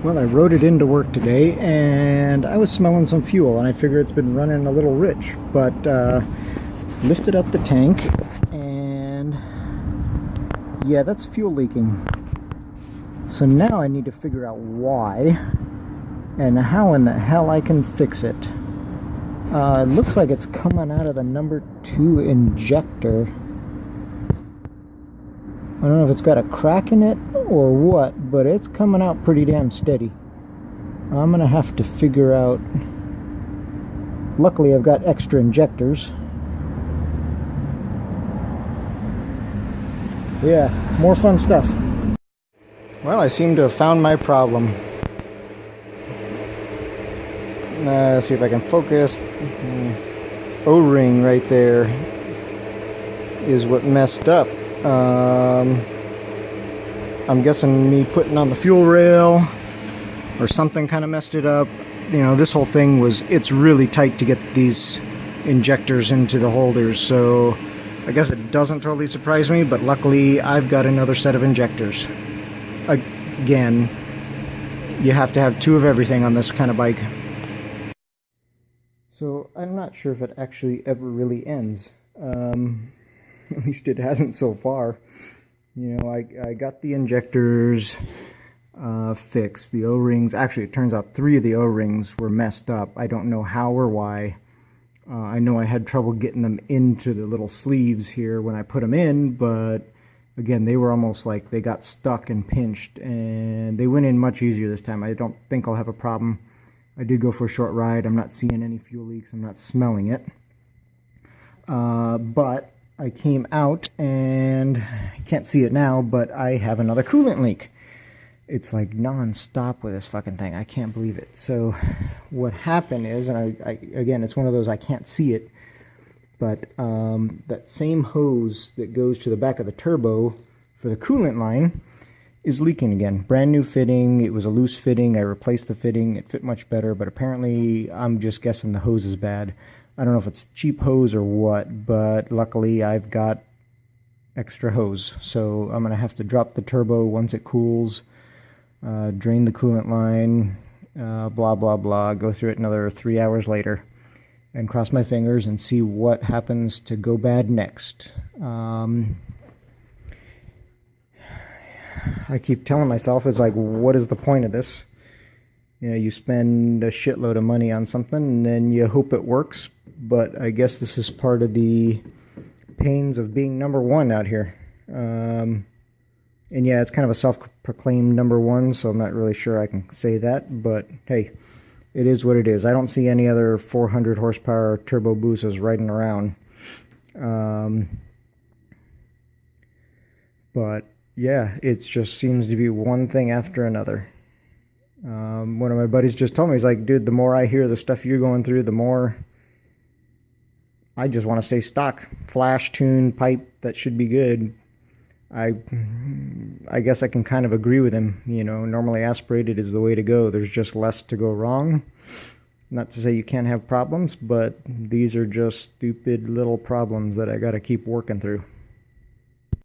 Well, I rode it into work today, and I was smelling some fuel, and I figure it's been running a little rich, but lifted up the tank, and yeah, that's fuel leaking. So now I need to figure out why, and how in the hell I can fix it. It looks like it's coming out of the number 2 injector. I don't know if it's got a crack in it or what, but it's coming out pretty damn steady. I'm gonna have to figure out. Luckily I've got extra injectors. Yeah, more fun stuff. Well, I seem to have found my problem. Let's see if I can focus. O-ring right there is what messed up. I'm guessing me putting on the fuel rail or something kind of messed it up. You know, this whole thing it's really tight to get these injectors into the holders, so I guess it doesn't totally surprise me, but luckily I've got another set of injectors. Again, you have to have 2 of everything on this kind of bike. So I'm not sure if it actually ever really ends. At least it hasn't so far. You know, I got the injectors fixed. The O-rings, actually it turns out 3 of the O-rings were messed up. I don't know how or why. I know I had trouble getting them into the little sleeves here when I put them in, but again, they were almost like they got stuck and pinched, and they went in much easier this time. I don't think I'll have a problem. I did go for a short ride. I'm not seeing any fuel leaks. I'm not smelling it. But I came out, and I can't see it now, but I have another coolant leak. It's like non-stop with this fucking thing. I can't believe it. So what happened is, and I again, it's one of those I can't see it, but that same hose that goes to the back of the turbo for the coolant line is leaking again. Brand new fitting. It was a loose fitting. I replaced the fitting. It fit much better, but apparently I'm just guessing the hose is bad. I don't know if it's cheap hose or what, but luckily I've got extra hose. So I'm going to have to drop the turbo once it cools, drain the coolant line, blah, blah, blah, go through it another 3 hours later, and cross my fingers and see what happens to go bad next. I keep telling myself, it's like, what is the point of this? You know, you spend a shitload of money on something and then you hope it works, but I guess this is part of the pains of being number 1 out here. And yeah, it's kind of a self-proclaimed number 1, so I'm not really sure I can say that, but hey, it is what it is. I don't see any other 400 horsepower turbo Boostas riding around. But yeah, it just seems to be one thing after another. One of my buddies just told me, he's like, dude, the more I hear the stuff you're going through, the more I just want to stay stock. Flash, tune, pipe, that should be good. I guess I can kind of agree with him. You know, normally aspirated is the way to go. There's just less to go wrong. Not to say you can't have problems, but these are just stupid little problems that I got to keep working through.